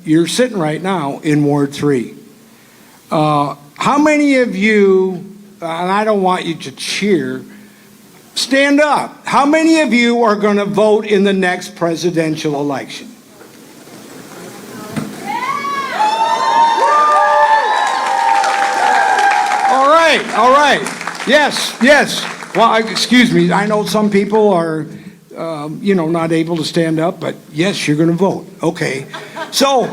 you're sitting right now in Ward 3. How many of you, and I don't want you to cheer, stand up. How many of you are going to vote in the next presidential election? All right. Yes. Well, excuse me. I know some people are, not able to stand up, but yes, you're going to vote. Okay. So,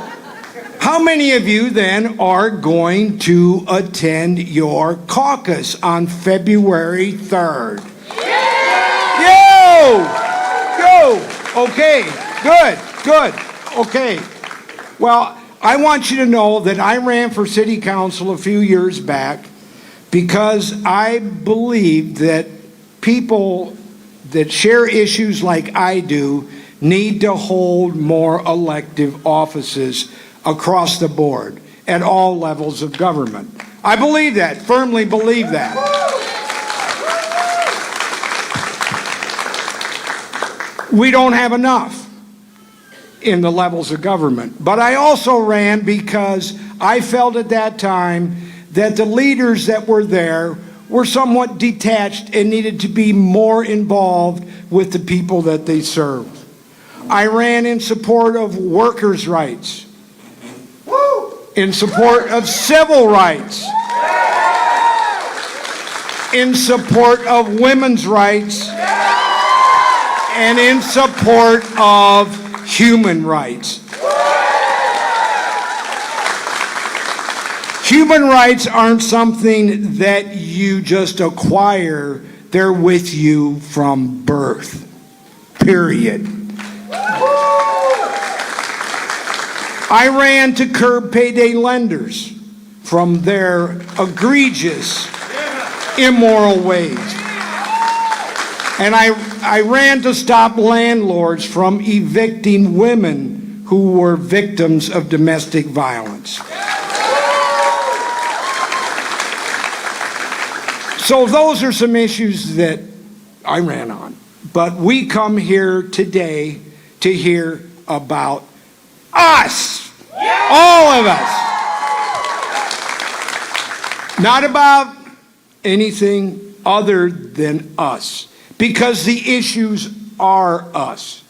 how many of you then are going to attend your caucus on February 3rd? Yo! Okay, good. Okay. Well, I want you to know that I ran for city council a few years back because I believe that people that share issues like I do need to hold more elective offices across the board at all levels of government. I believe that, firmly believe that. We don't have enough in the levels of government. But I also ran because I felt at that time that the leaders that were there were somewhat detached and needed to be more involved with the people that they served. I ran in support of workers' rights, in support of civil rights, in support of women's rights, and in support of human rights. Human rights aren't something that you just acquire. They're with you from birth, period. I ran to curb payday lenders from their egregious, immoral ways. And I ran to stop landlords from evicting women who were victims of domestic violence. So those are some issues that I ran on. But we come here today to hear about us, all of us. Not about anything other than us, because the issues are us.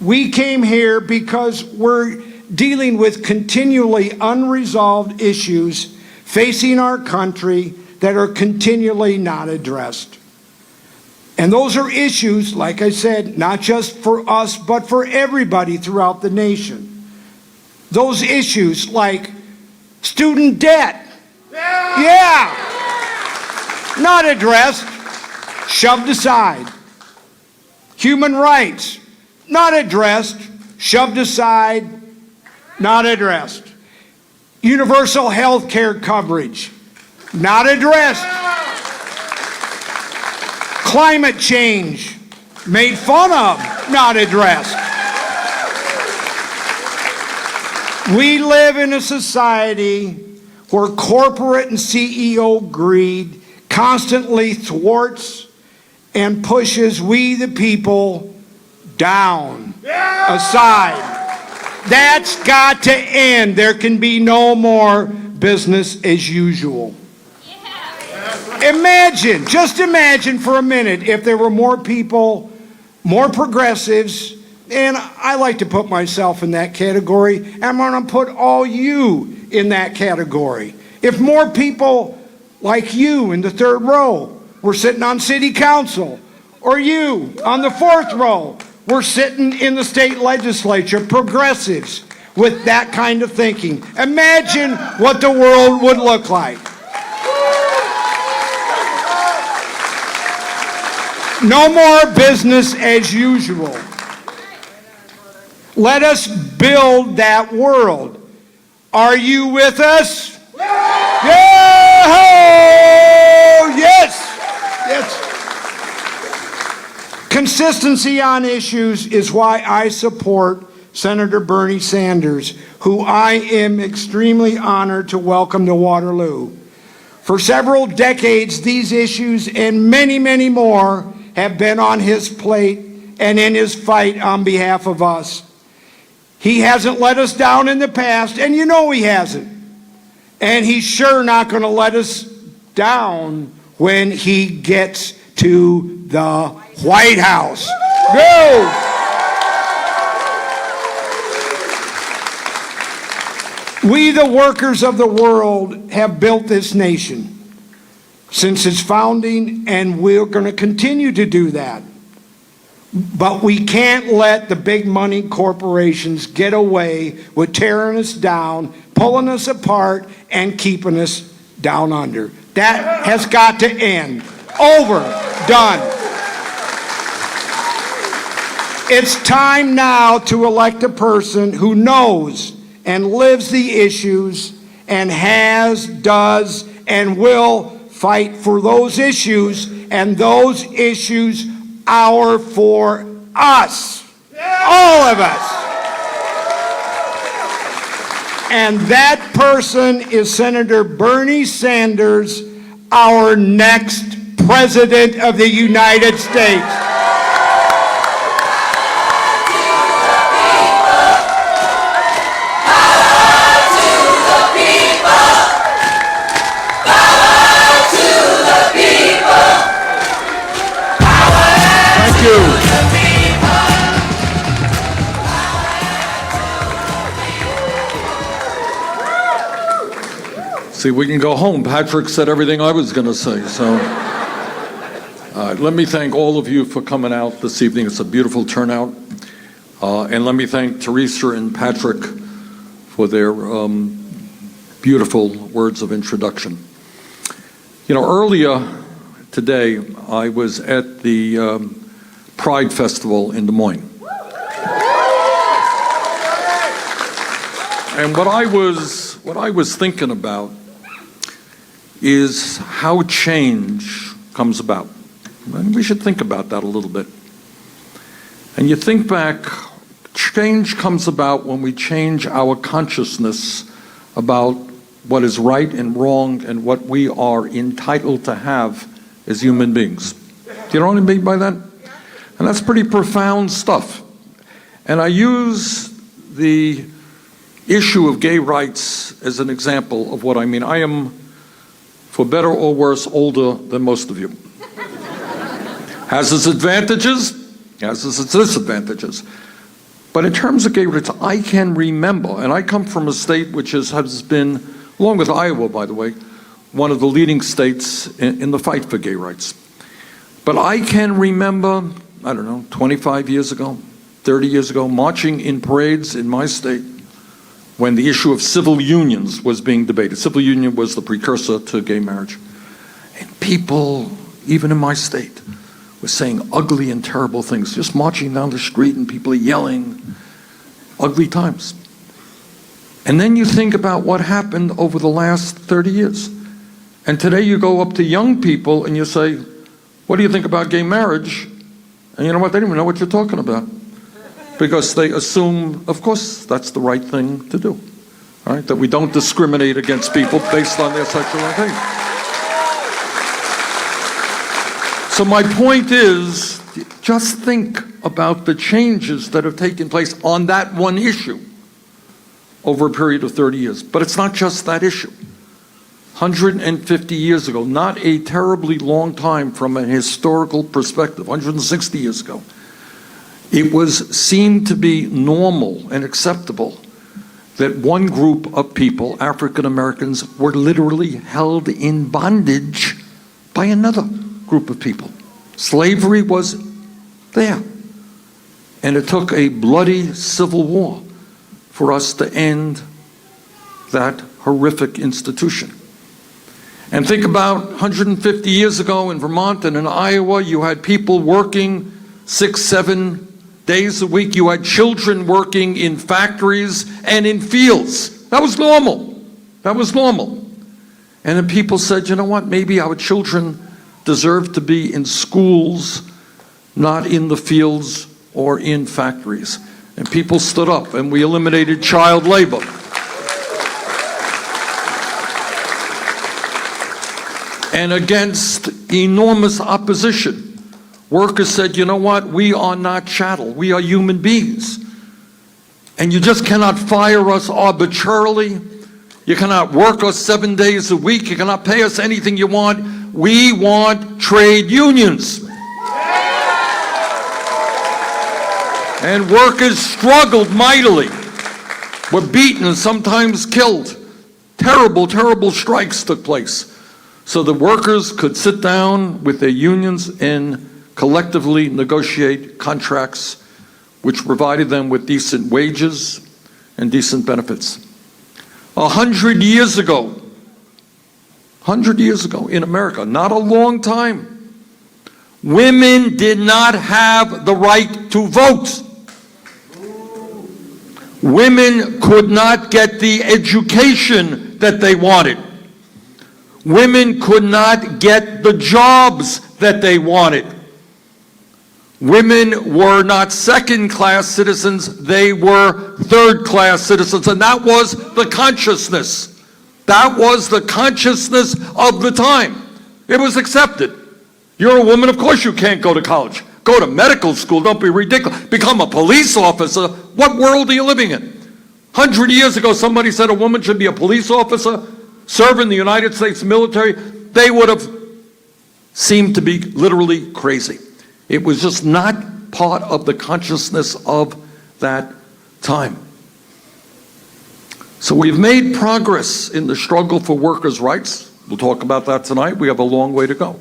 We came here because we're dealing with continually unresolved issues facing our country that are continually not addressed. And those are issues, like I said, not just for us, but for everybody throughout the nation. Those issues like student debt. Yeah. Not addressed, shoved aside. Human rights. Not addressed, shoved aside, not addressed. Universal health care coverage. Not addressed. Climate change, made fun of, not addressed. We live in a society where corporate and CEO greed constantly thwarts and pushes we the people down, aside. That's got to end. There can be no more business as usual. Imagine, just imagine for a minute if there were more people, more progressives, and I like to put myself in that category. I'm going to put all you in that category. If more people like you in the third row were sitting on city council, or you on the fourth row were sitting in the state legislature, progressives with that kind of thinking, imagine what the world would look like. No more business as usual. Let us build that world. Are you with us? Yeah! Yes! Yes. Consistency on issues is why I support Senator Bernie Sanders, who I am extremely honored to welcome to Waterloo. For several decades, these issues and many, many more have been on his plate and in his fight on behalf of us. He hasn't let us down in the past, and you know he hasn't. And he's sure not going to let us down when he gets to the White House. Go! We, the workers of the world, have built this nation since its founding, and we're going to continue to do that. But we can't let the big money corporations get away with tearing us down, pulling us apart, and keeping us down under. That has got to end. Over. Done. It's time now to elect a person who knows and lives the issues and does, and will fight for those issues, and those issues are for us, all of us. And that person is Senator Bernie Sanders, our next President of the United States. See, we can go home. Patrick said everything I was going to say. So let me thank all of you for coming out this evening. It's a beautiful turnout. And let me thank Teresa and Patrick for their beautiful words of introduction. You know, earlier today, I was at the Pride Festival in Des Moines. And what I was thinking about is how change comes about. And we should think about that a little bit. And you think back, change comes about when we change our consciousness about what is right and wrong and what we are entitled to have as human beings. Do you know what I mean by that? And that's pretty profound stuff. And I use the issue of gay rights as an example of what I mean. I am, for better or worse, older than most of you. Has its advantages, has its disadvantages. But in terms of gay rights, I can remember, and I come from a state which has been, along with Iowa, by the way, one of the leading states in the fight for gay rights. But I can remember, I don't know, 25 years ago, 30 years ago, marching in parades in my state when the issue of civil unions was being debated. Civil union was the precursor to gay marriage. And people, even in my state, were saying ugly and terrible things, just marching down the street and people yelling, ugly times. And then you think about what happened over the last 30 years. And today you go up to young people and you say, what do you think about gay marriage? And you know what, they don't even know what you're talking about. Because they assume, of course, that's the right thing to do. All right? That we don't discriminate against people based on their sexual orientation. So my point is, just think about the changes that have taken place on that one issue over a period of 30 years. But it's not just that issue. 150 years ago, not a terribly long time from a historical perspective, 160 years ago, it was seen to be normal and acceptable that one group of people, African Americans, were literally held in bondage by another group of people. Slavery was there. And it took a bloody civil war for us to end that horrific institution. And think about 150 years ago in Vermont and in Iowa, you had people working 6-7 days a week. You had children working in factories and in fields. That was normal. That was normal. And then people said, you know what, maybe our children deserve to be in schools, not in the fields or in factories. And people stood up and we eliminated child labor. And against enormous opposition, workers said, you know what, we are not chattel, we are human beings. And you just cannot fire us arbitrarily. You cannot work us 7 days a week. You cannot pay us anything you want. We want trade unions. And workers struggled mightily, were beaten and sometimes killed. Terrible, terrible strikes took place. So the workers could sit down with their unions and collectively negotiate contracts which provided them with decent wages and decent benefits. 100 years ago in America, not a long time, women did not have the right to vote. Women could not get the education that they wanted. Women could not get the jobs that they wanted. Women were not second-class citizens, they were third-class citizens, and that was the consciousness. That was the consciousness of the time. It was accepted. You're a woman, of course you can't go to college. Go to medical school, don't be ridiculous. Become a police officer. What world are you living in? 100 years ago, somebody said a woman should be a police officer, serve in the United States military. They would have seemed to be literally crazy. It was just not part of the consciousness of that time. So we've made progress in the struggle for workers' rights. We'll talk about that tonight. We have a long way to go.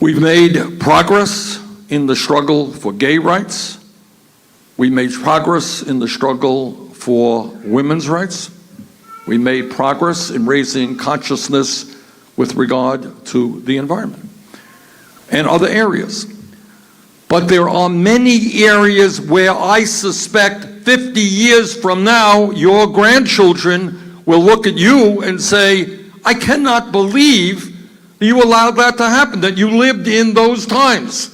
We've made progress in the struggle for gay rights. We made progress in the struggle for women's rights. We made progress in raising consciousness with regard to the environment and other areas. But there are many areas where I suspect 50 years from now, your grandchildren will look at you and say, I cannot believe you allowed that to happen, that you lived in those times.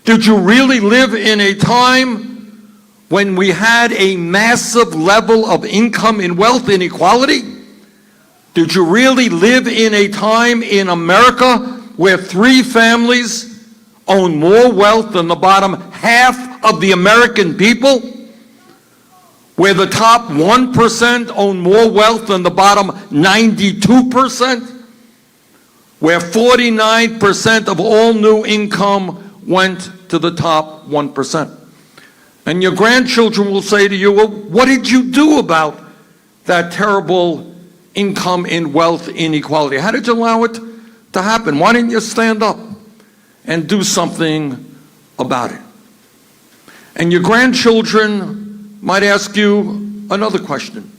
Did you really live in a time when we had a massive level of income and wealth inequality? Did you really live in a time in America where 3 families own more wealth than the bottom half of the American people? Where the top 1% own more wealth than the bottom 92%? Where 49% of all new income went to the top 1%. And your grandchildren will say to you, well, what did you do about that terrible income and wealth inequality? How did you allow it to happen? Why didn't you stand up and do something about it? And your grandchildren might ask you another question.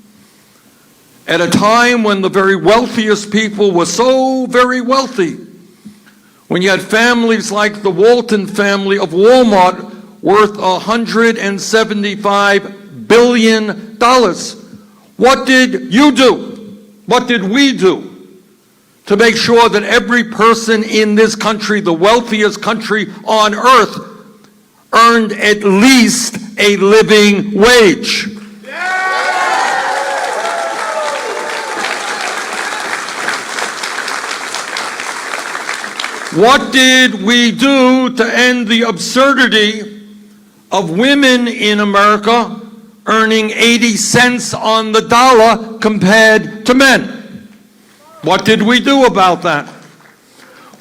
At a time when the very wealthiest people were so very wealthy, when you had families like the Walton family of Walmart worth $175 billion, what did you do? What did we do to make sure that every person in this country, the wealthiest country on earth, earned at least a living wage? What did we do to end the absurdity of women in America earning 80 cents on the dollar compared to men? What did we do about that?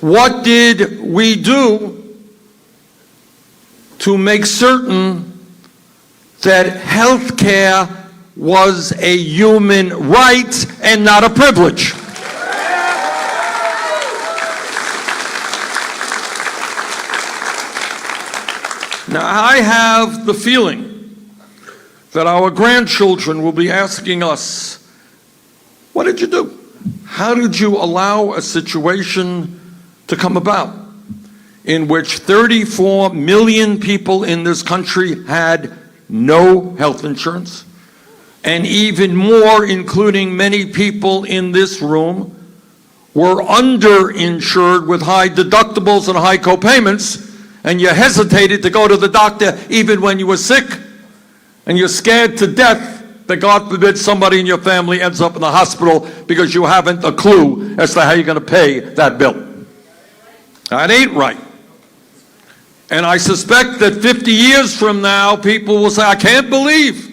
What did we do to make certain that health care was a human right and not a privilege? Now, I have the feeling that our grandchildren will be asking us, what did you do? How did you allow a situation to come about in which 34 million people in this country had no health insurance, and even more, including many people in this room, were underinsured with high deductibles and high copayments, and you hesitated to go to the doctor even when you were sick, and you're scared to death that, God forbid, somebody in your family ends up in the hospital because you haven't a clue as to how you're going to pay that bill. That ain't right. And I suspect that 50 years from now, people will say, I can't believe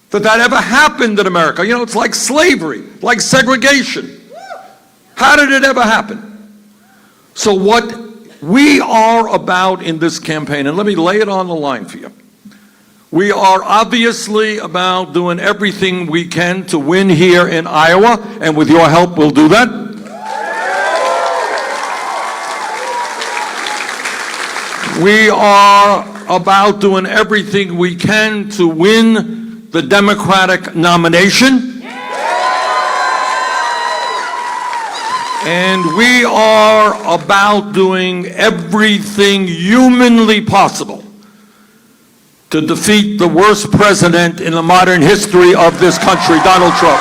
that that ever happened in America. You know, it's like slavery, like segregation. How did it ever happen? So what we are about in this campaign, and let me lay it on the line for you. We are obviously about doing everything we can to win here in Iowa, and with your help, we'll do that. We are about doing everything we can to win the Democratic nomination. And we are about doing everything humanly possible to defeat the worst president in the modern history of this country, Donald Trump.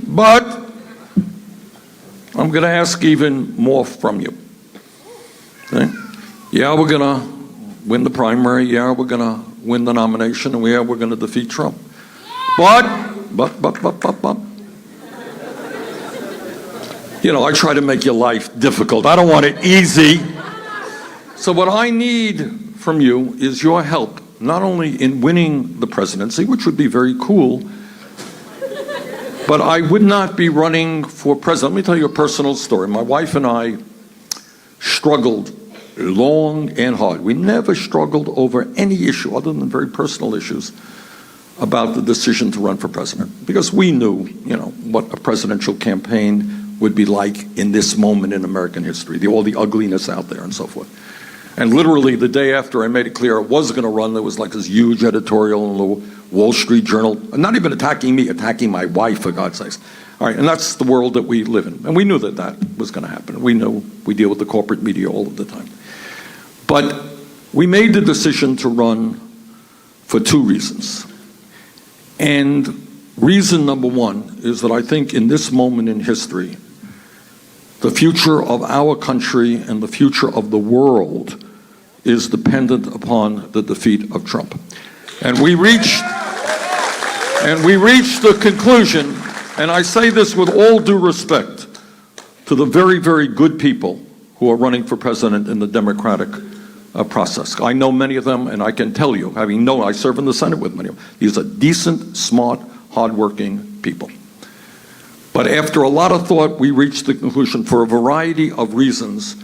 But I'm going to ask even more from you. Okay? Yeah, we're going to win the primary. Yeah, we're going to win the nomination. And yeah, we're going to defeat Trump. But, you know, I try to make your life difficult. I don't want it easy. So what I need from you is your help, not only in winning the presidency, which would be very cool, but I would not be running for president. Let me tell you a personal story. My wife and I struggled long and hard. We never struggled over any issue other than very personal issues about the decision to run for president, because we knew, you know, what a presidential campaign would be like in this moment in American history, all the ugliness out there and so forth. And literally the day after I made it clear I was going to run, there was like this huge editorial in the Wall Street Journal, not even attacking me, attacking my wife, for God's sakes. All right, and that's the world that we live in. And we knew that that was going to happen. We knew we deal with the corporate media all of the time. But we made the decision to run for two reasons. And reason number one is that I think in this moment in history, the future of our country and the future of the world is dependent upon the defeat of Trump. And we reached the conclusion, and I say this with all due respect to the very, very good people who are running for president in the Democratic process. I know many of them, and I can tell you, having known, I serve in the Senate with many of them, these are decent, smart, hardworking people. But after a lot of thought, we reached the conclusion, for a variety of reasons,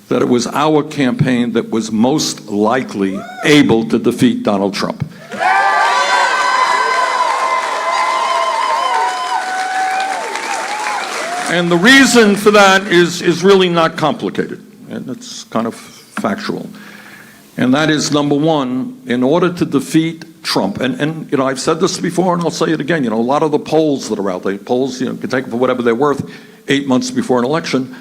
that it was our campaign that was most likely able to defeat Donald Trump. And the reason for that is really not complicated, and it's kind of factual. And that is, number one, in order to defeat Trump, and you know, I've said this before and I'll say it again, you know, a lot of the polls that are out there, polls, you know, can take them for whatever they're worth 8 months before an election,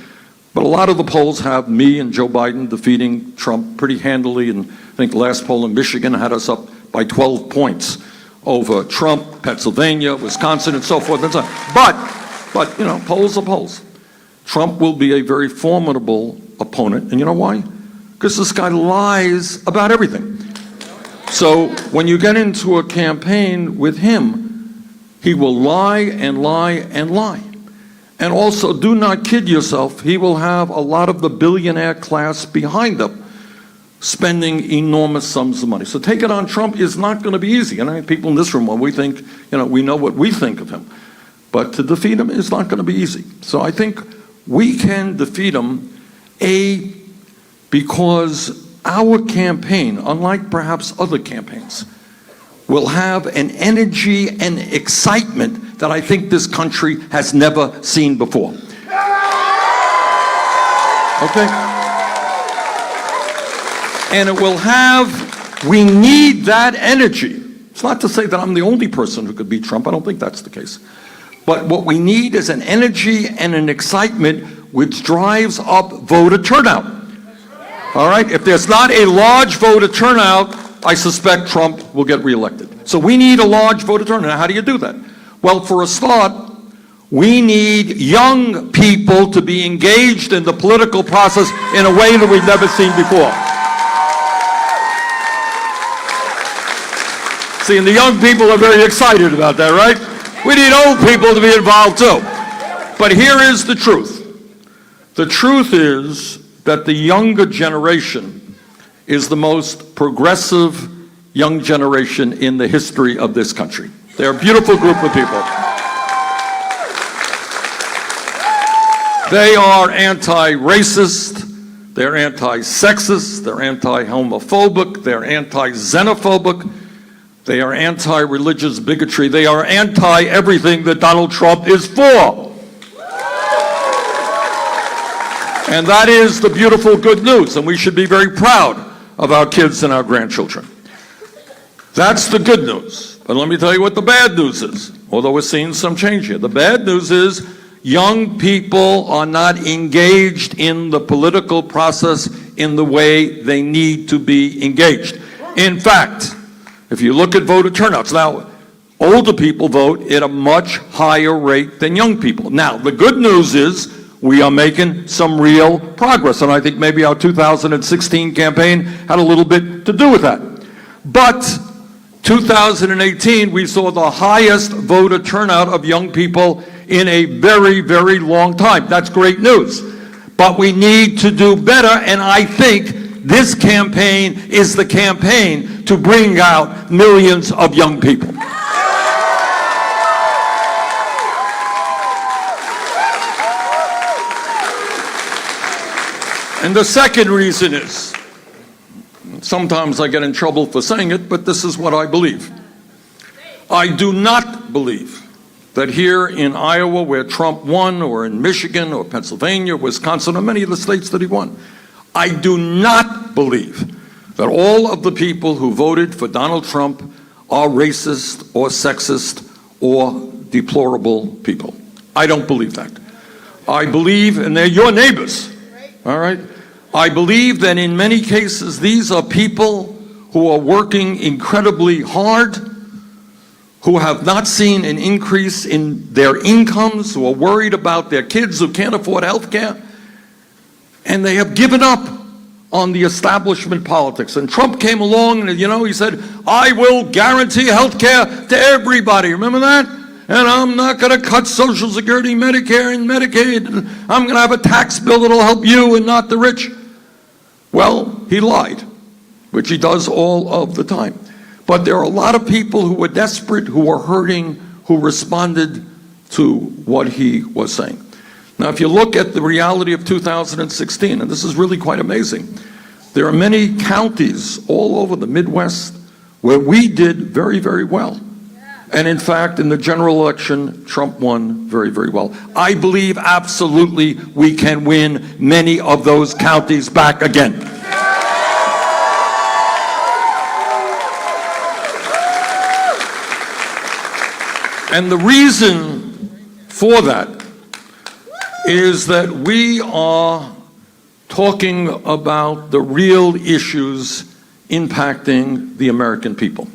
but a lot of the polls have me and Joe Biden defeating Trump pretty handily, and I think the last poll in Michigan had us up by 12 points over Trump, Pennsylvania, Wisconsin, and so forth and so on. But you know, polls are polls. Trump will be a very formidable opponent, and you know why? Because this guy lies about everything. So when you get into a campaign with him, he will lie and lie and lie. And also, do not kid yourself, he will have a lot of the billionaire class behind him spending enormous sums of money. So take it on Trump is not going to be easy. And I mean, people in this room, when we think, you know, we know what we think of him. But to defeat him is not going to be easy. So I think we can defeat him, because our campaign, unlike perhaps other campaigns, will have an energy and excitement that I think this country has never seen before. Okay? And it will have, we need that energy. It's not to say that I'm the only person who could beat Trump. I don't think that's the case. But what we need is an energy and an excitement which drives up voter turnout. All right? If there's not a large voter turnout, I suspect Trump will get reelected. So we need a large voter turnout. Now, how do you do that? Well, for a start, We need young people to be engaged in the political process in a way that we've never seen before. See, and the young people are very excited about that, right? We need old people to be involved too. But here is the truth. The truth is that the younger generation is the most progressive young generation in the history of this country. They're a beautiful group of people. They are anti-racist, they're anti-sexist, they're anti-homophobic, they're anti-xenophobic, they are anti-religious bigotry, they are anti-everything that Donald Trump is for. And that is the beautiful good news, and we should be very proud of our kids and our grandchildren. That's the good news. But let me tell you what the bad news is, although we're seeing some change here. The bad news is young people are not engaged in the political process in the way they need to be engaged. In fact, if you look at voter turnouts, now, older people vote at a much higher rate than young people. Now, the good news is we are making some real progress, and I think maybe our 2016 campaign had a little bit to do with that. But 2018, we saw the highest voter turnout of young people in a very, very long time. That's great news. But we need to do better, and I think this campaign is the campaign to bring out millions of young people. And the second reason is, sometimes I get in trouble for saying it, but this is what I believe. I do not believe that here in Iowa, where Trump won, or in Michigan, or Pennsylvania, Wisconsin, or many of the states that he won, I do not believe that all of the people who voted for Donald Trump are racist or sexist or deplorable people. I don't believe that. I believe, and they're your neighbors, all right? I believe that in many cases, these are people who are working incredibly hard, who have not seen an increase in their incomes, who are worried about their kids who can't afford health care, and they have given up on the establishment politics. And Trump came along and, he said, I will guarantee health care to everybody. Remember that? And I'm not going to cut Social Security, Medicare, and Medicaid. And I'm going to have a tax bill that'll help you and not the rich. Well, he lied, which he does all of the time. But there are a lot of people who were desperate, who were hurting, who responded to what he was saying. Now, if you look at the reality of 2016, and this is really quite amazing, there are many counties all over the Midwest where we did very, very well. And in fact, in the general election, Trump won very, very well. I believe absolutely we can win many of those counties back again. And the reason for that is that we are talking about the real issues impacting the American people.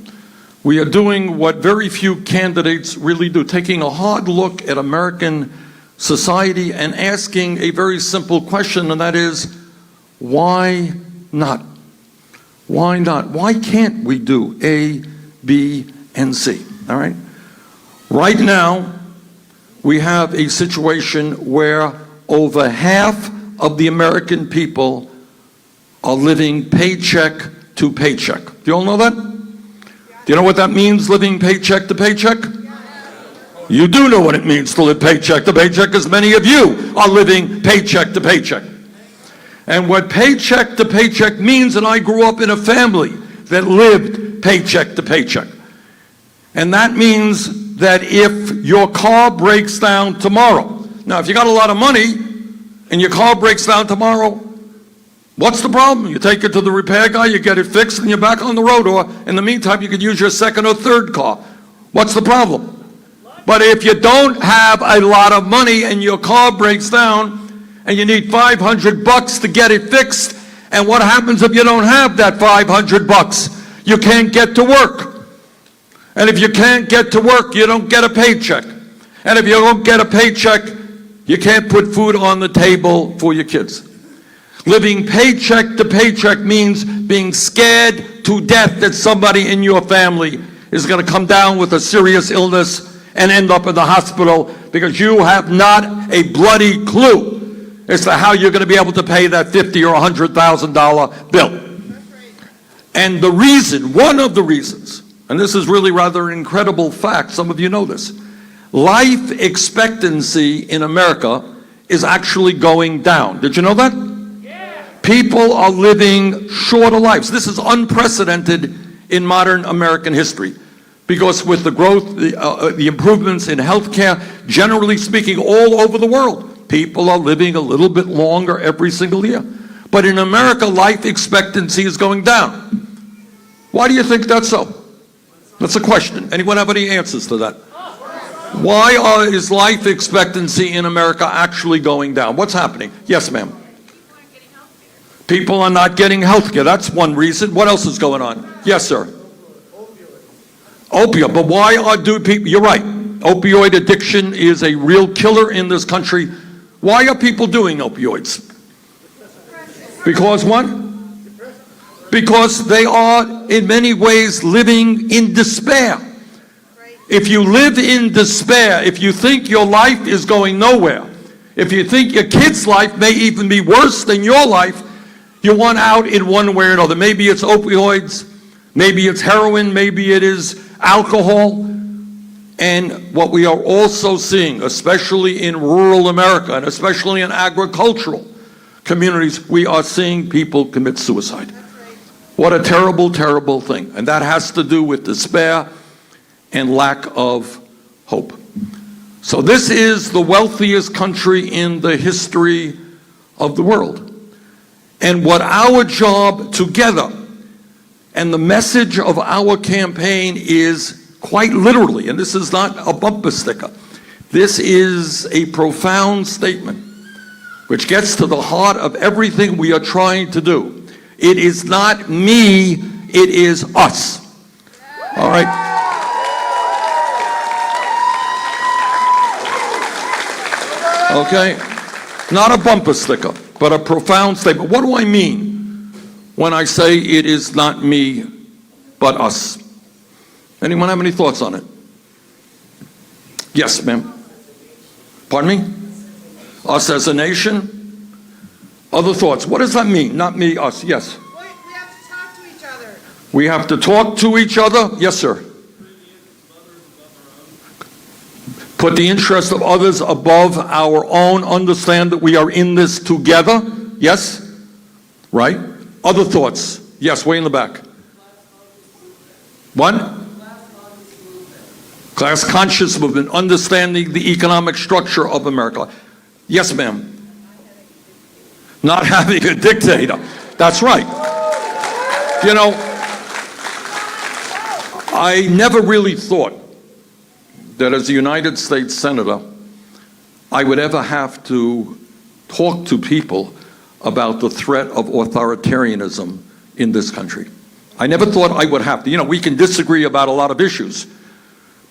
We are doing what very few candidates really do, taking a hard look at American society and asking a very simple question, and that is, why not? Why not? Why can't we do A, B, and C? All right? Right now, we have a situation where over half of the American people are living paycheck to paycheck. Do you all know that? Do you know what that means, living paycheck to paycheck? You do know what it means to live paycheck to paycheck, because many of you are living paycheck to paycheck. And what paycheck to paycheck means, and I grew up in a family that lived paycheck to paycheck. And that means that if your car breaks down tomorrow, now if you got a lot of money and your car breaks down tomorrow, what's the problem? You take it to the repair guy, you get it fixed, and you're back on the road. Or in the meantime, you could use your second or third car. What's the problem? But if you don't have a lot of money and your car breaks down and you need $500 to get it fixed, and what happens if you don't have that $500? You can't get to work. And if you can't get to work, you don't get a paycheck. And if you don't get a paycheck, you can't put food on the table for your kids. Living paycheck to paycheck means being scared to death that somebody in your family is going to come down with a serious illness and end up in the hospital because you have not a bloody clue as to how you're going to be able to pay that $50,000 or $100,000 bill. And the reason, one of the reasons, and this is really rather an incredible fact, some of you know this, life expectancy in America is actually going down. Did you know that? Yeah. People are living shorter lives. This is unprecedented in modern American history because with the growth, the improvements in healthcare, generally speaking, all over the world, people are living a little bit longer every single year. But in America, life expectancy is going down. Why do you think that's so? That's a question. Anyone have any answers to that? Why is life expectancy in America actually going down? What's happening? Yes, ma'am. People are not getting health care. That's one reason. What else is going on? Yes, sir. Opioid. But why do people, you're right, opioid addiction is a real killer in this country. Why are people doing opioids? Because what? Because they are in many ways living in despair. If you live in despair, if you think your life is going nowhere, if you think your kid's life may even be worse than your life, you want out in one way or another. Maybe it's opioids, maybe it's heroin, maybe it is alcohol. And what we are also seeing, especially in rural America and especially in agricultural communities, we are seeing people commit suicide. What a terrible, terrible thing. And that has to do with despair and lack of hope. So this is the wealthiest country in the history of the world. And what our job together and the message of our campaign is quite literally, and this is not a bumper sticker, this is a profound statement which gets to the heart of everything we are trying to do. It is not me, it is us. All right? Okay? Not a bumper sticker, but a profound statement. What do I mean when I say it is not me, but us? Anyone have any thoughts on it? Yes, ma'am. Pardon me? Us as a nation? Other thoughts? What does that mean? Not me, us. Yes. We have to talk to each other. We have to talk to each other? Yes, sir. Put the interest of others above our own. Understand that we are in this together. Yes? Right? Other thoughts? Yes, way in the back. What? Class conscious movement. Understanding the economic structure of America. Yes, ma'am. Not having a dictator. That's right. You know, I never really thought that as a United States Senator, I would ever have to talk to people about the threat of authoritarianism in this country. I never thought I would have to. You know, we can disagree about a lot of issues,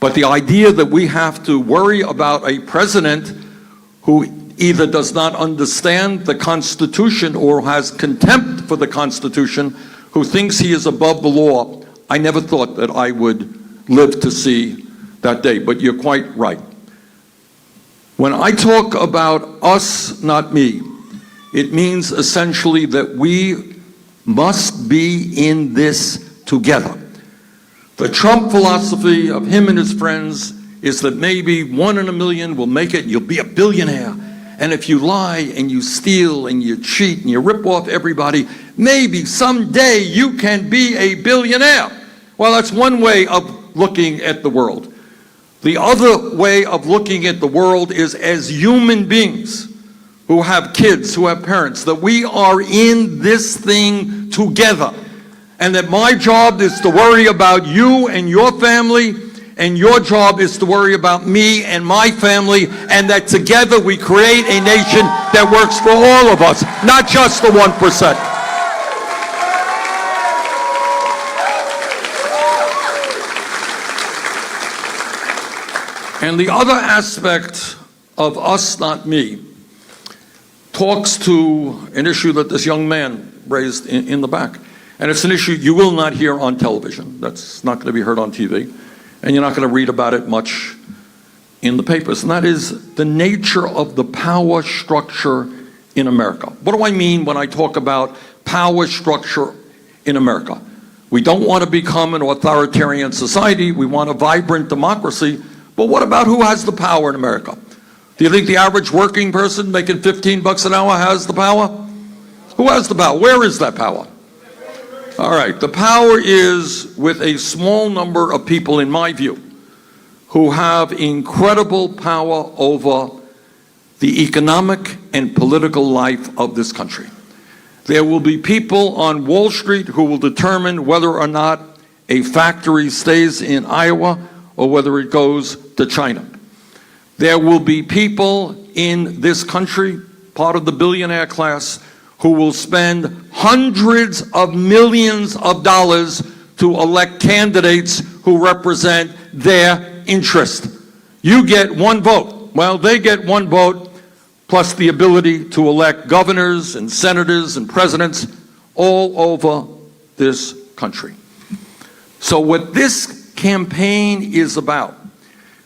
but the idea that we have to worry about a president who either does not understand the Constitution or has contempt for the Constitution, who thinks he is above the law, I never thought that I would live to see that day. But you're quite right. When I talk about us, not me, it means essentially that we must be in this together. The Trump philosophy of him and his friends is that maybe 1 in a million will make it and you'll be a billionaire. And if you lie and you steal and you cheat and you rip off everybody, maybe someday you can be a billionaire. Well, that's one way of looking at the world. The other way of looking at the world is as human beings who have kids, who have parents, that we are in this thing together. And that my job is to worry about you and your family, and your job is to worry about me and my family, and that together we create a nation that works for all of us, not just the 1%. And the other aspect of us, not me, talks to an issue that this young man raised in the back. And it's an issue you will not hear on television. That's not going to be heard on TV. And you're not going to read about it much in the papers. And that is the nature of the power structure in America. What do I mean when I talk about power structure in America? We don't want to become an authoritarian society. We want a vibrant democracy. But what about who has the power in America? Do you think the average working person making $15 an hour has the power? Who has the power? Where is that power? All right, the power is with a small number of people, in my view, who have incredible power over the economic and political life of this country. There will be people on Wall Street who will determine whether or not a factory stays in Iowa or whether it goes to China. There will be people in this country, part of the billionaire class, who will spend hundreds of millions of dollars to elect candidates who represent their interest. You get one vote. Well, they get one vote plus the ability to elect governors and senators and presidents all over this country. So what this campaign is about,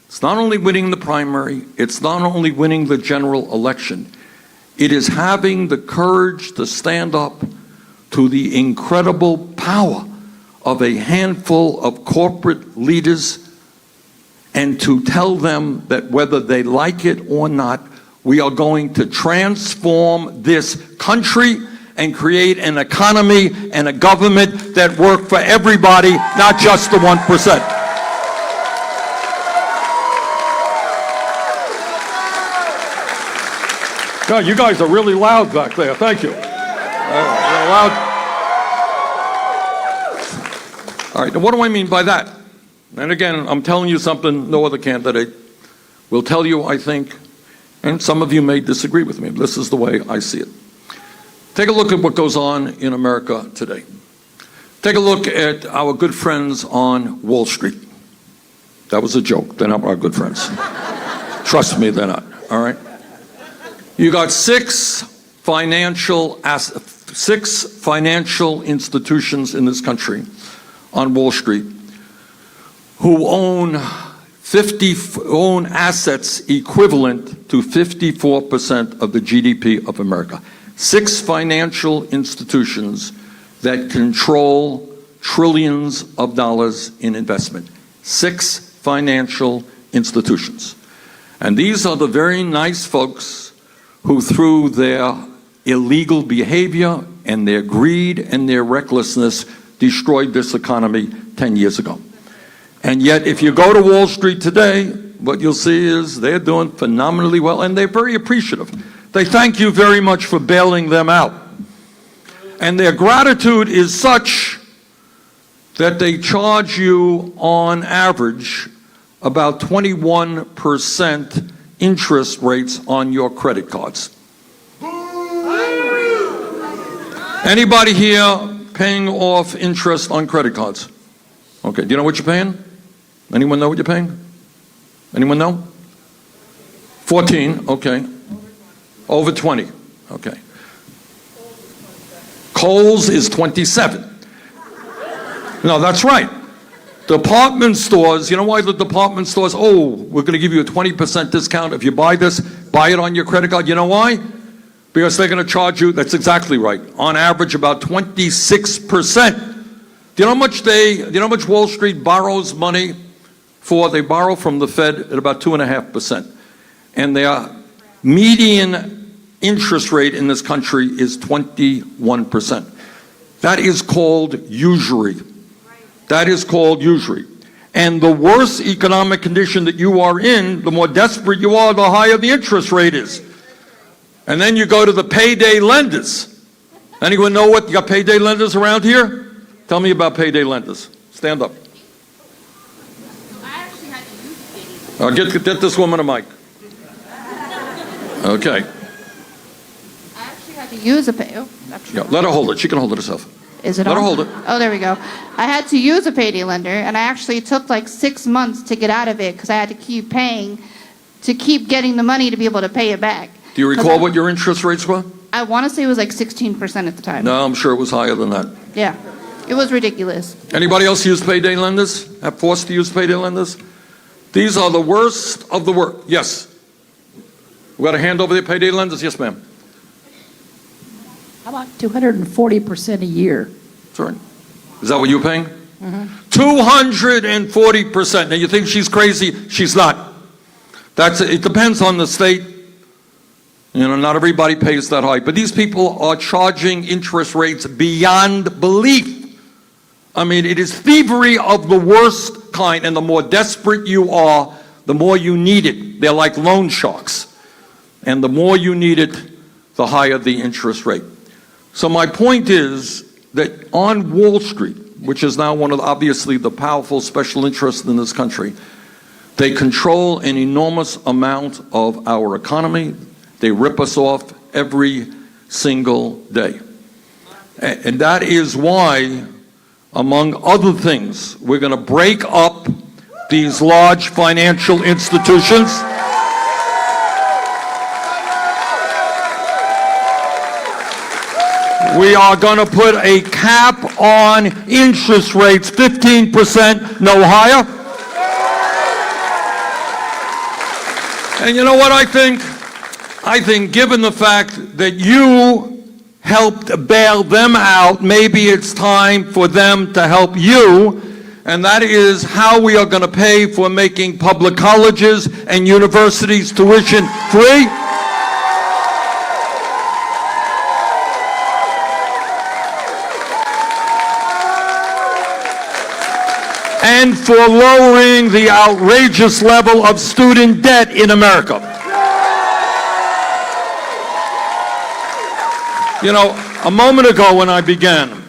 it's not only winning the primary, it's not only winning the general election, it is having the courage to stand up to the incredible power of a handful of corporate leaders and to tell them that whether they like it or not, we are going to transform this country and create an economy and a government that work for everybody, not just the 1%. God, you guys are really loud back there. Thank you. Loud. All right, now what do I mean by that? And again, I'm telling you something no other candidate will tell you, I think, and some of you may disagree with me. This is the way I see it. Take a look at what goes on in America today. Take a look at our good friends on Wall Street. That was a joke. They're not our good friends. Trust me, they're not. All right? You got six financial institutions in this country on Wall Street who own assets equivalent to 54% of the GDP of America. Six financial institutions that control trillions of dollars in investment. Six financial institutions. And these are the very nice folks who, through their illegal behavior and their greed and their recklessness, destroyed this economy 10 years ago. And yet, if you go to Wall Street today, what you'll see is they're doing phenomenally well, and they're very appreciative. They thank you very much for bailing them out. And their gratitude is such that they charge you, on average, about 21% interest rates on your credit cards. Anybody here paying off interest on credit cards? Okay, do you know what you're paying? Anyone know what you're paying? Anyone know? 14, okay. Over 20, okay. Kohl's is 27. No, that's right. Department stores, you know why the department stores, oh, we're going to give you a 20% discount if you buy this, buy it on your credit card. You know why? Because they're going to charge you, that's exactly right, on average about 26%. Do you know how much Wall Street borrows money for? They borrow from the Fed at about 2.5%. And their median interest rate in this country is 21%. That is called usury. That is called usury. And the worse economic condition that you are in, the more desperate you are, the higher the interest rate is. And then you go to the payday lenders. Anyone know what, you got payday lenders around here? Tell me about payday lenders. Stand up. I actually had to use payday. Get this woman a mic. Okay. I actually had to use a pay. Yeah, let her hold it. She can hold it herself. Is it Let her on? hold it. Oh, there we go. I had to use a payday lender, and I actually took like 6 months to get out of it because I had to keep paying to keep getting the money to be able to pay it back. Do you recall what your interest rates were? I want to say it was like 16% at the time. No, I'm sure it was higher than that. Yeah. It was ridiculous. Anybody else use payday lenders? Have forced to use payday lenders? These are the worst of the worst. Yes. We got a hand over there, payday lenders? Yes, ma'am. How about 240% a year? Sorry. Is that what you're paying? 240%. Now you think she's crazy? She's not. It depends on the state. You know, not everybody pays that high. But these people are charging interest rates beyond belief. I mean, it is thievery of the worst kind, and the more desperate you are, the more you need it. They're like loan sharks. And the more you need it, the higher the interest rate. So my point is that on Wall Street, which is now one of obviously the powerful special interests in this country, they control an enormous amount of our economy. They rip us off every single day. And that is why, among other things, we're going to break up these large financial institutions. We are going to put a cap on interest rates, 15%, no higher. And you know what I think? I think given the fact that you helped bail them out, maybe it's time for them to help you, and that is how we are going to pay for making public colleges and universities tuition free. And for lowering the outrageous level of student debt in America. You know, a moment ago when I began,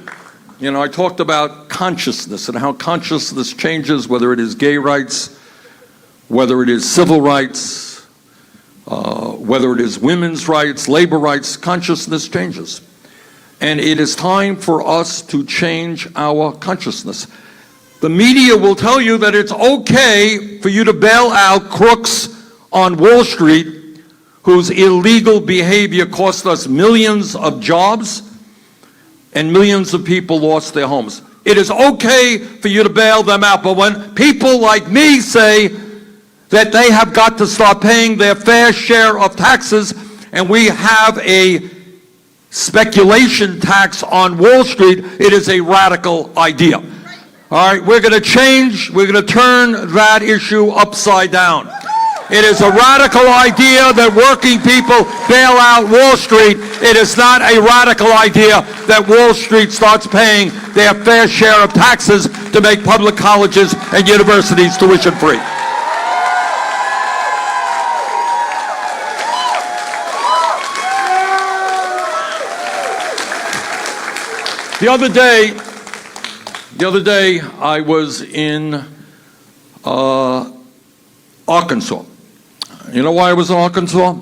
I talked about consciousness and how consciousness changes, whether it is gay rights, whether it is civil rights, whether it is women's rights, labor rights, consciousness changes. And it is time for us to change our consciousness. The media will tell you that it's okay for you to bail out crooks on Wall Street whose illegal behavior cost us millions of jobs and millions of people lost their homes. It is okay for you to bail them out, but when people like me say that they have got to start paying their fair share of taxes, and we have a speculation tax on Wall Street, it is a radical idea. All right, we're going to turn that issue upside down. It is a radical idea that working people bail out Wall Street. It is not a radical idea that Wall Street starts paying their fair share of taxes to make public colleges and universities tuition free. The other day, I was in Arkansas. You know why I was in Arkansas?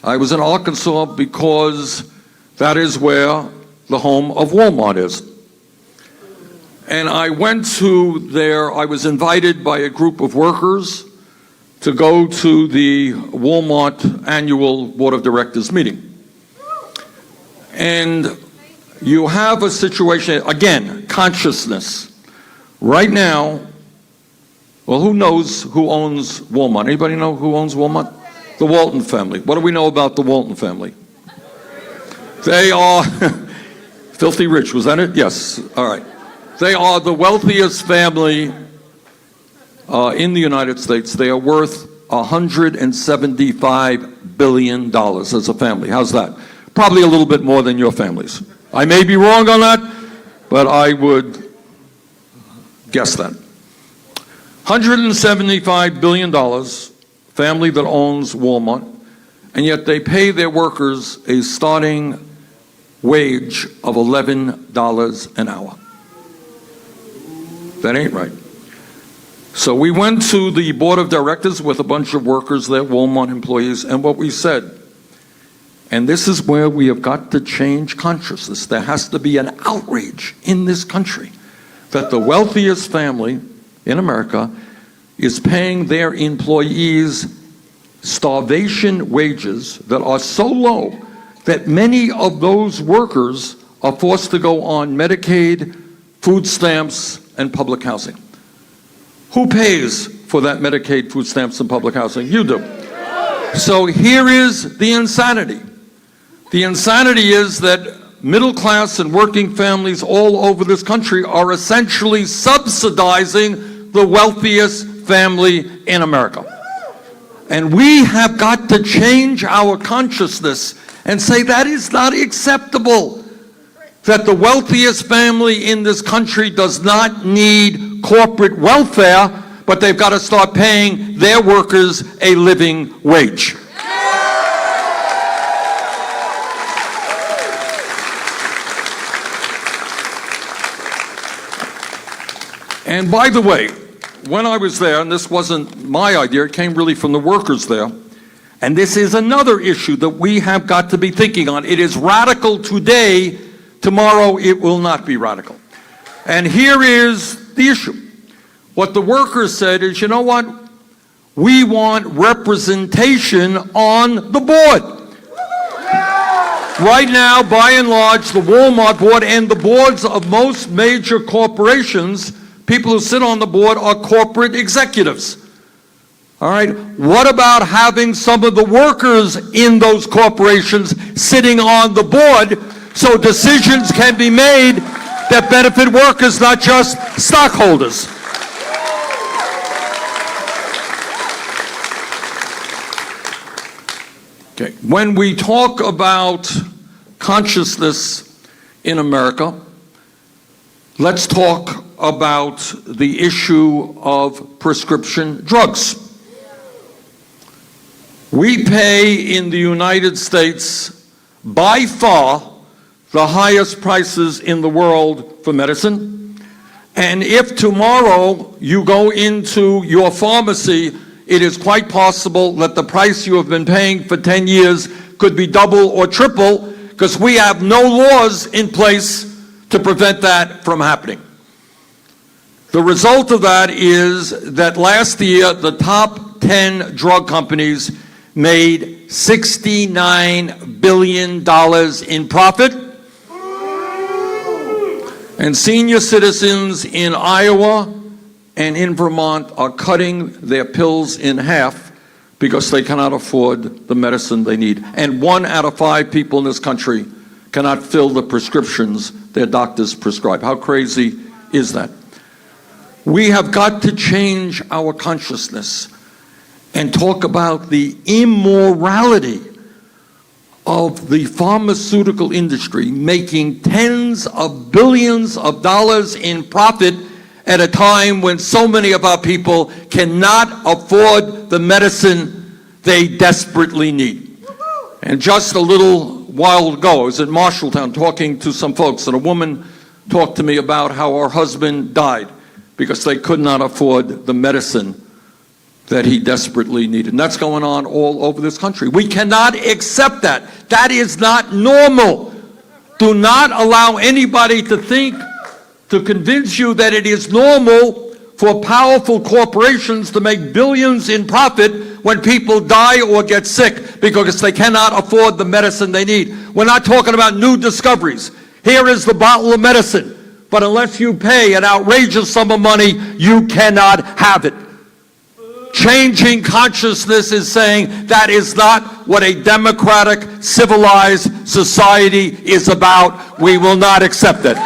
I was in Arkansas because that is where the home of Walmart is. And I went to there, I was invited by a group of workers to go to the Walmart annual Board of Directors meeting. And you have a situation, again, consciousness. Right now, well, who knows who owns Walmart? Anybody know who owns Walmart? The Walton family. What do we know about the Walton family? They are filthy rich, was that it? Yes, all right. They are the wealthiest family in the United States. They are worth $175 billion as a family. How's that? Probably a little bit more than your families. I may be wrong on that, but I would guess that. $175 billion, family that owns Walmart, and yet they pay their workers a starting wage of $11 an hour. That ain't right. So we went to the board of directors with a bunch of workers there, Walmart employees, and what we said, And this is where we have got to change consciousness. There has to be an outrage in this country that the wealthiest family in America is paying their employees starvation wages that are so low that many of those workers are forced to go on Medicaid, food stamps, and public housing. Who pays for that Medicaid, food stamps, and public housing? You do. So here is the insanity. The insanity is that middle class and working families all over this country are essentially subsidizing the wealthiest family in America. And we have got to change our consciousness and say that is not acceptable. That the wealthiest family in this country does not need corporate welfare, but they've got to start paying their workers a living wage. And by the way, when I was there, and this wasn't my idea, it came really from the workers there, and this is another issue that we have got to be thinking on. It is radical today, tomorrow it will not be radical. And here is the issue. What the workers said is, you know what? We want representation on the board. Right now, by and large, the Walmart board and the boards of most major corporations, people who sit on the board are corporate executives. All right, what about having some of the workers in those corporations sitting on the board so decisions can be made that benefit workers, not just stockholders? Okay, when we talk about consciousness in America, let's talk about the issue of prescription drugs. We pay in the United States by far the highest prices in the world for medicine. And if tomorrow you go into your pharmacy, it is quite possible that the price you have been paying for 10 years could be double or triple, because we have no laws in place to prevent that from happening. The result of that is that last year, the top 10 drug companies made $69 billion in profit. And senior citizens in Iowa and in Vermont are cutting their pills in half because they cannot afford the medicine they need. And 1 out of 5 people in this country cannot fill the prescriptions their doctors prescribe. How crazy is that? We have got to change our consciousness and talk about the immorality of the pharmaceutical industry making tens of billions of dollars in profit at a time when so many of our people cannot afford the medicine they desperately need. And just a little while ago, I was in Marshalltown talking to some folks, and a woman talked to me about how her husband died because they could not afford the medicine that he desperately needed. And that's going on all over this country. We cannot accept that. That is not normal. Do not allow anybody to convince you that it is normal for powerful corporations to make billions in profit when people die or get sick because they cannot afford the medicine they need. We're not talking about new discoveries. Here is the bottle of medicine. But unless you pay an outrageous sum of money, you cannot have it. Changing consciousness is saying that is not what a democratic, civilized society is about. We will not accept it.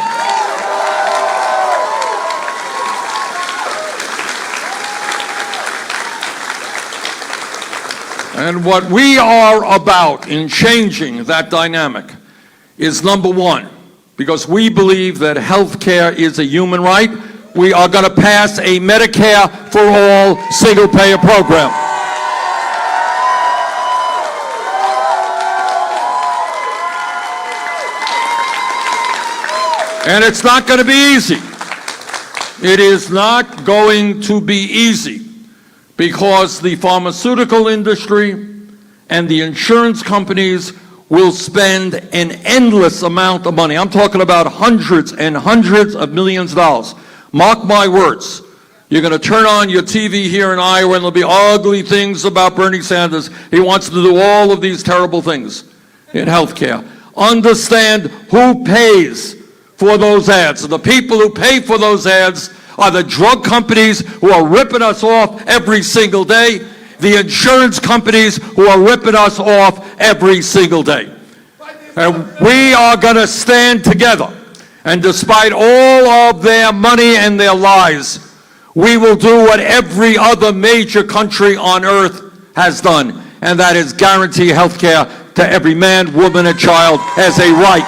And what we are about in changing that dynamic is, number one, because we believe that health care is a human right, we are going to pass a Medicare for all single-payer program. And it's not going to be easy. It is not going to be easy because the pharmaceutical industry and the insurance companies will spend an endless amount of money. I'm talking about hundreds and hundreds of millions of dollars. Mark my words. You're going to turn on your TV here in Iowa and there'll be ugly things about Bernie Sanders. He wants to do all of these terrible things in health care. Understand who pays for those ads. And the people who pay for those ads are the drug companies who are ripping us off every single day, the insurance companies who are ripping us off every single day. And we are going to stand together. And despite all of their money and their lies, we will do what every other major country on earth has done, and that is guarantee health care to every man, woman, and child as a right.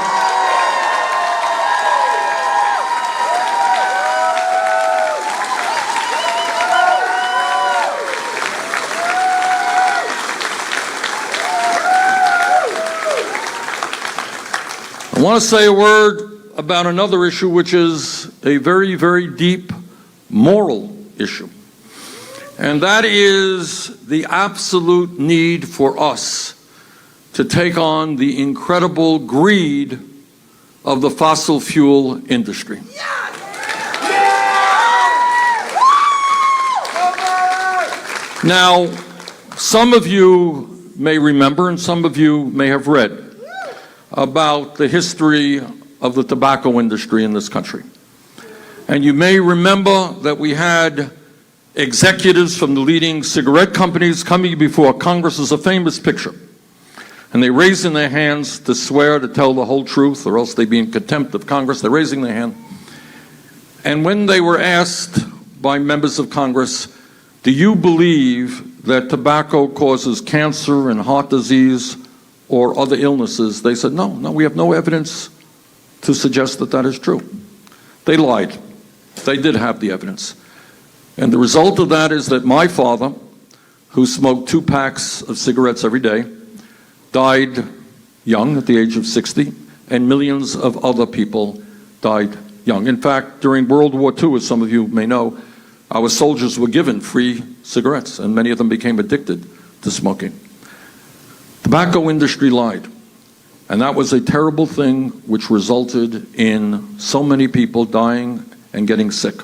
I want to say a word about another issue, which is a very, very deep moral issue. And that is the absolute need for us to take on the incredible greed of the fossil fuel industry. Now, some of you may remember, and some of you may have read about the history of the tobacco industry in this country. And you may remember that we had executives from the leading cigarette companies coming before Congress. Is a famous picture. And they raising their hands to swear to tell the whole truth, or else they'd be in contempt of Congress. They're raising their hand. And when they were asked by members of Congress, do you believe that tobacco causes cancer and heart disease or other illnesses? They said, no, we have no evidence to suggest that that is true. They lied. They did have the evidence. And the result of that is that my father, who smoked 2 packs of cigarettes every day, died young at the age of 60, and millions of other people died young. In fact, during World War II, as some of you may know, our soldiers were given free cigarettes, and many of them became addicted to smoking. Tobacco industry lied. And that was a terrible thing which resulted in so many people dying and getting sick.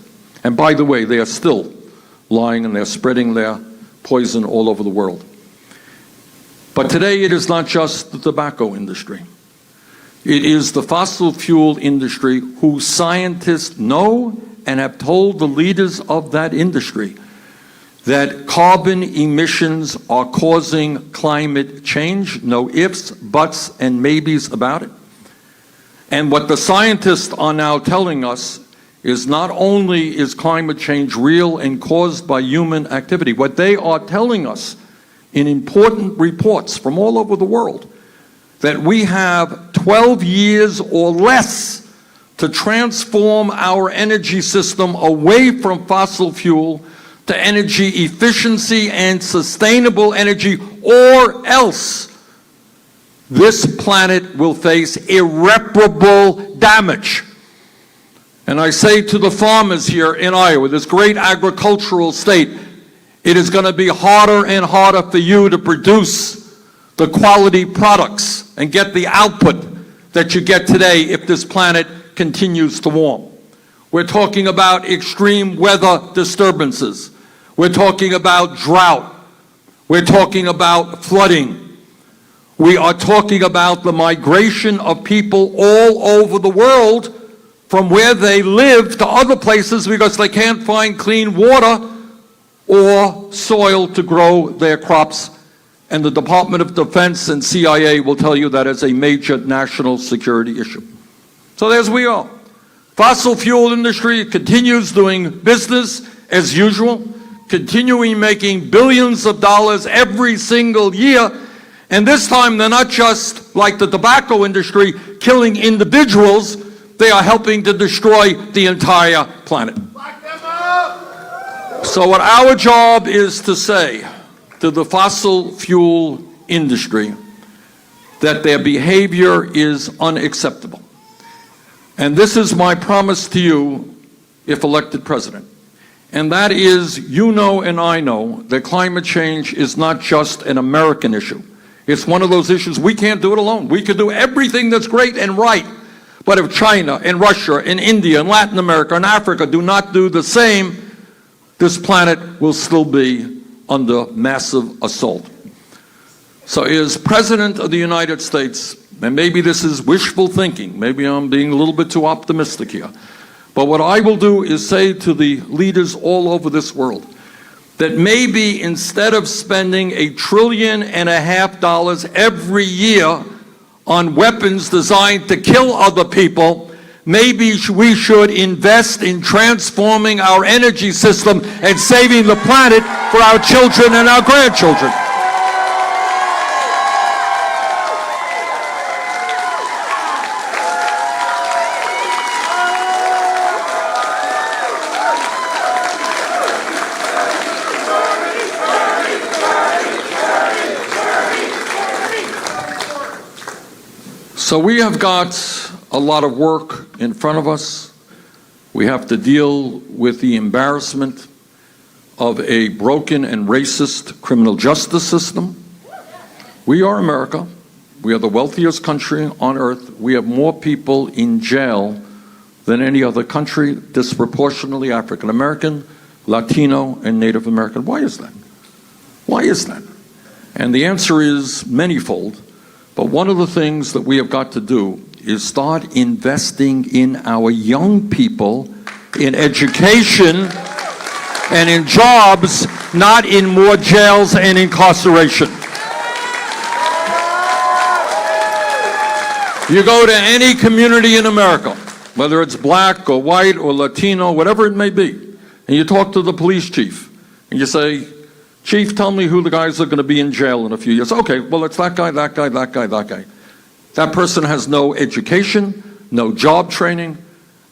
And by the way, they are still lying and they're spreading their poison all over the world. But today it is not just the tobacco industry. It is the fossil fuel industry whose scientists know and have told the leaders of that industry that carbon emissions are causing climate change. No ifs, buts, and maybes about it. And what the scientists are now telling us is not only is climate change real and caused by human activity, what they are telling us in important reports from all over the world, that we have 12 years or less to transform our energy system away from fossil fuel to energy efficiency and sustainable energy, or else this planet will face irreparable damage. And I say to the farmers here in Iowa, this great agricultural state, it is going to be harder and harder for you to produce the quality products and get the output that you get today if this planet continues to warm. We're talking about extreme weather disturbances. We're talking about drought. We're talking about flooding. We are talking about the migration of people all over the world from where they live to other places because they can't find clean water or soil to grow their crops. And the Department of Defense and CIA will tell you that is a major national security issue. So there's we are. Fossil fuel industry continues doing business as usual, continuing making billions of dollars every single year. And this time they're not just like the tobacco industry killing individuals, they are helping to destroy the entire planet. So what our job is to say to the fossil fuel industry that their behavior is unacceptable. And this is my promise to you if elected president. And that is, you know and I know that climate change is not just an American issue. It's one of those issues we can't do it alone. We could do everything that's great and right, but if China and Russia and India and Latin America and Africa do not do the same, this planet will still be under massive assault. So as President of the United States, and maybe this is wishful thinking, maybe I'm being a little bit too optimistic here, but what I will do is say to the leaders all over this world that maybe instead of spending $1.5 trillion every year on weapons designed to kill other people, maybe we should invest in transforming our energy system and saving the planet for our children and our grandchildren. So we have got a lot of work in front of us. We have to deal with the embarrassment of a broken and racist criminal justice system. We are America. We are the wealthiest country on earth. We have more people in jail than any other country, disproportionately African American, Latino, and Native American. Why is that? Why is that? And the answer is manifold. But one of the things that we have got to do is start investing in our young people, in education and in jobs, not in more jails and incarceration. You go to any community in America, whether it's black or white or Latino, whatever it may be, and you talk to the police chief, and you say, Chief, tell me who the guys are going to be in jail in a few years. Okay, well, it's that guy, that guy, that guy, that guy. That person has no education, no job training,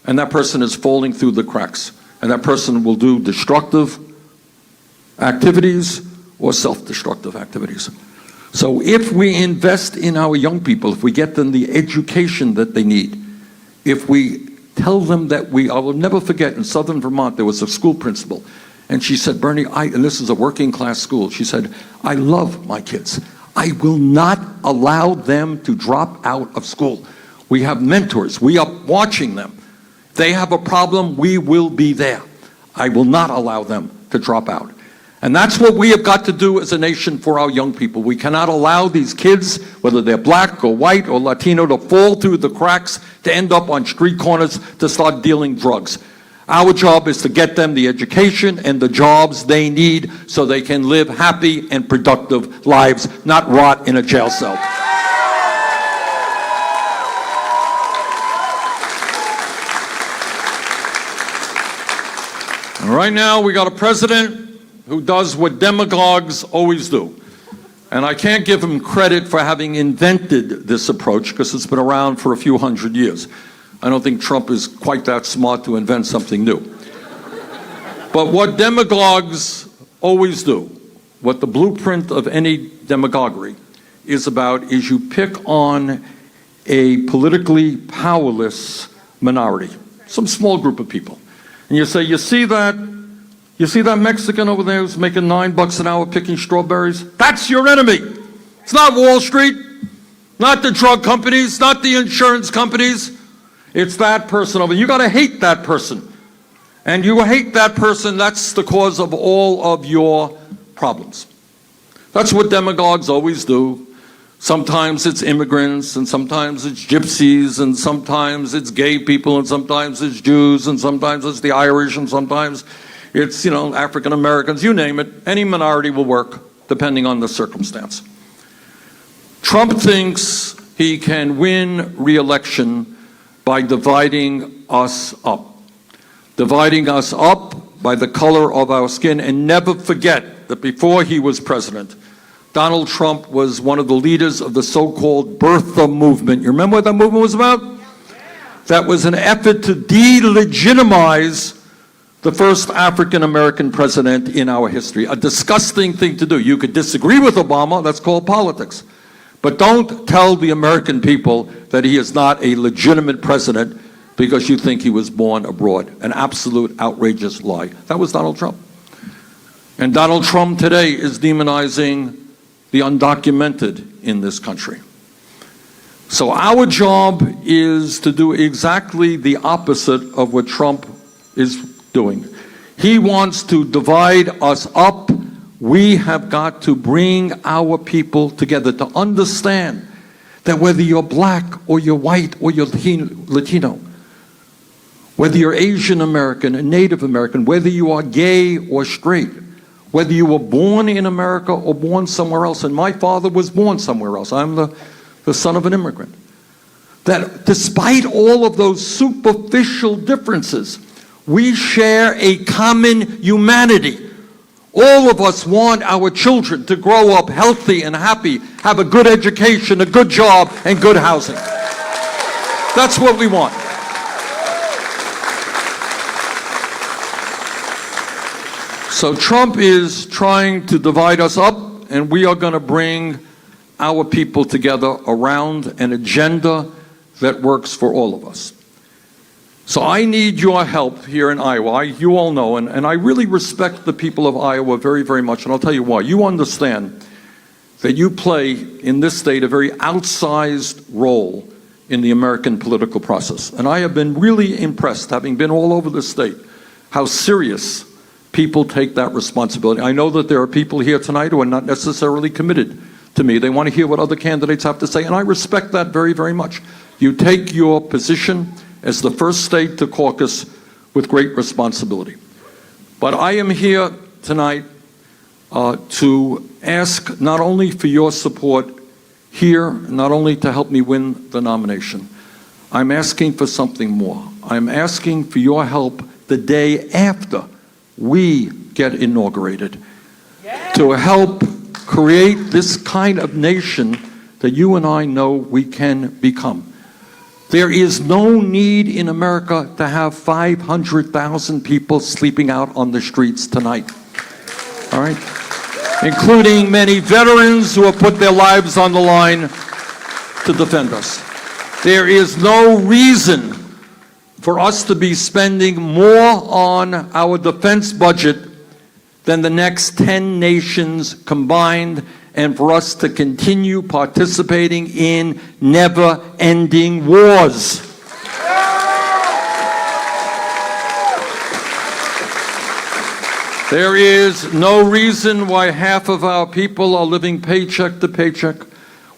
and that person is falling through the cracks. And that person will do destructive activities or self-destructive activities. So if we invest in our young people, if we get them the education that they need, if we tell them that I will never forget, in southern Vermont, there was a school principal. And she said, Bernie, and this is a working class school, she said, I love my kids. I will not allow them to drop out of school. We have mentors. We are watching them. They have a problem, we will be there. I will not allow them to drop out. And that's what we have got to do as a nation for our young people. We cannot allow these kids, whether they're black or white or Latino, to fall through the cracks, to end up on street corners, to start dealing drugs. Our job is to get them the education and the jobs they need so they can live happy and productive lives, not rot in a jail cell. And right now, we got a president who does what demagogues always do. And I can't give him credit for having invented this approach because it's been around for a few hundred years. I don't think Trump is quite that smart to invent something new. But what demagogues always do, what the blueprint of any demagoguery is about, is you pick on a politically powerless minority, some small group of people. And you say, you see that Mexican over there who's making $9 an hour picking strawberries? That's your enemy. It's not Wall Street, not the drug companies, not the insurance companies. It's that person over there. You got to hate that person. And you hate that person, that's the cause of all of your problems. That's what demagogues always do. Sometimes it's immigrants, and sometimes it's gypsies, and sometimes it's gay people, and sometimes it's Jews, and sometimes it's the Irish, and sometimes it's, African Americans, you name it. Any minority will work, depending on the circumstance. Trump thinks he can win re-election by dividing us up. Dividing us up by the color of our skin. And never forget that before he was president, Donald Trump was one of the leaders of the so-called birther movement. You remember what that movement was about? That was an effort to delegitimize the first African-American president in our history. A disgusting thing to do. You could disagree with Obama, that's called politics. But don't tell the American people that he is not a legitimate president because you think he was born abroad. An absolute outrageous lie. That was Donald Trump. And Donald Trump today is demonizing the undocumented in this country. So our job is to do exactly the opposite of what Trump is doing. He wants to divide us up. We have got to bring our people together to understand that whether you're black or you're white or you're Latino, whether you're Asian American and Native American, whether you are gay or straight, whether you were born in America or born somewhere else, and my father was born somewhere else, I'm the son of an immigrant, that despite all of those superficial differences, we share a common humanity. All of us want our children to grow up healthy and happy, have a good education, a good job, and good housing. That's what we want. So Trump is trying to divide us up, and we are going to bring our people together around an agenda that works for all of us. So I need your help here in Iowa. You all know, and I really respect the people of Iowa very, very much, and I'll tell you why. You understand that you play in this state a very outsized role in the American political process. And I have been really impressed, having been all over the state, how serious people take that responsibility. I know that there are people here tonight who are not necessarily committed to me. They want to hear what other candidates have to say, and I respect that very, very much. You take your position as the first state to caucus with great responsibility. But I am here tonight to ask not only for your support here, not only to help me win the nomination, I'm asking for something more. I'm asking for your help the day after we get inaugurated, to help create this kind of nation that you and I know we can become. There is no need in America to have 500,000 people sleeping out on the streets tonight, all right? Including many veterans who have put their lives on the line to defend us. There is no reason for us to be spending more on our defense budget than the next 10 nations combined, and for us to continue participating in never-ending wars. There is no reason why half of our people are living paycheck to paycheck,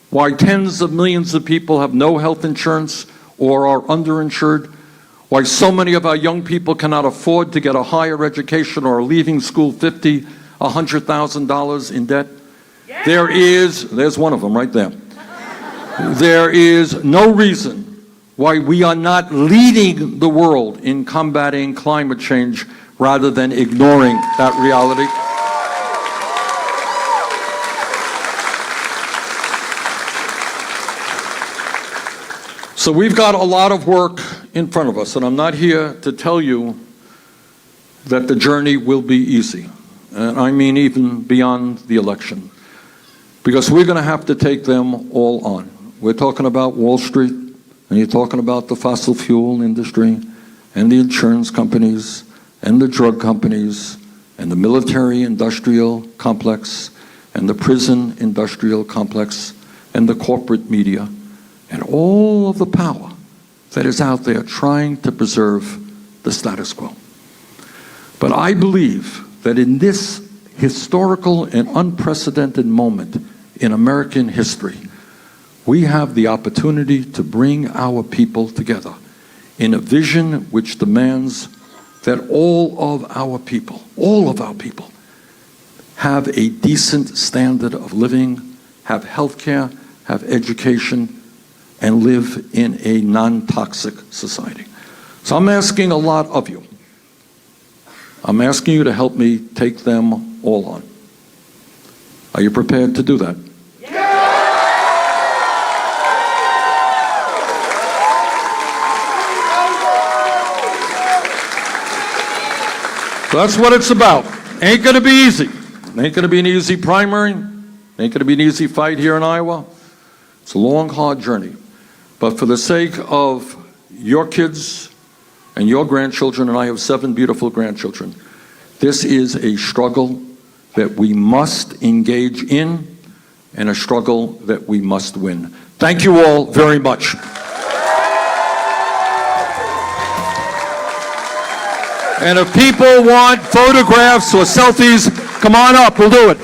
why tens of millions of people have no health insurance or are underinsured, why so many of our young people cannot afford to get a higher education or are leaving school $50,000, $100,000 in debt. There's one of them right there. There is no reason why we are not leading the world in combating climate change rather than ignoring that reality. So we've got a lot of work in front of us, and I'm not here to tell you that the journey will be easy. And I mean even beyond the election. Because we're going to have to take them all on. We're talking about Wall Street, and you're talking about the fossil fuel industry, and the insurance companies, and the drug companies, and the military-industrial complex, and the prison-industrial complex, and the corporate media, and all of the power that is out there trying to preserve the status quo. But I believe that in this historical and unprecedented moment in American history, we have the opportunity to bring our people together in a vision which demands that all of our people, have a decent standard of living, have health care, have education, and live in a non-toxic society. So I'm asking a lot of you. I'm asking you to help me take them all on. Are you prepared to do that? So that's what it's about. Ain't gonna be easy. Ain't gonna be an easy primary. Ain't gonna be an easy fight here in Iowa. It's a long, hard journey. But for the sake of your kids and your grandchildren, and I have 7 beautiful grandchildren, this is a struggle that we must engage in, and a struggle that we must win. Thank you all very much. And if people want photographs or selfies, come on up, we'll do it.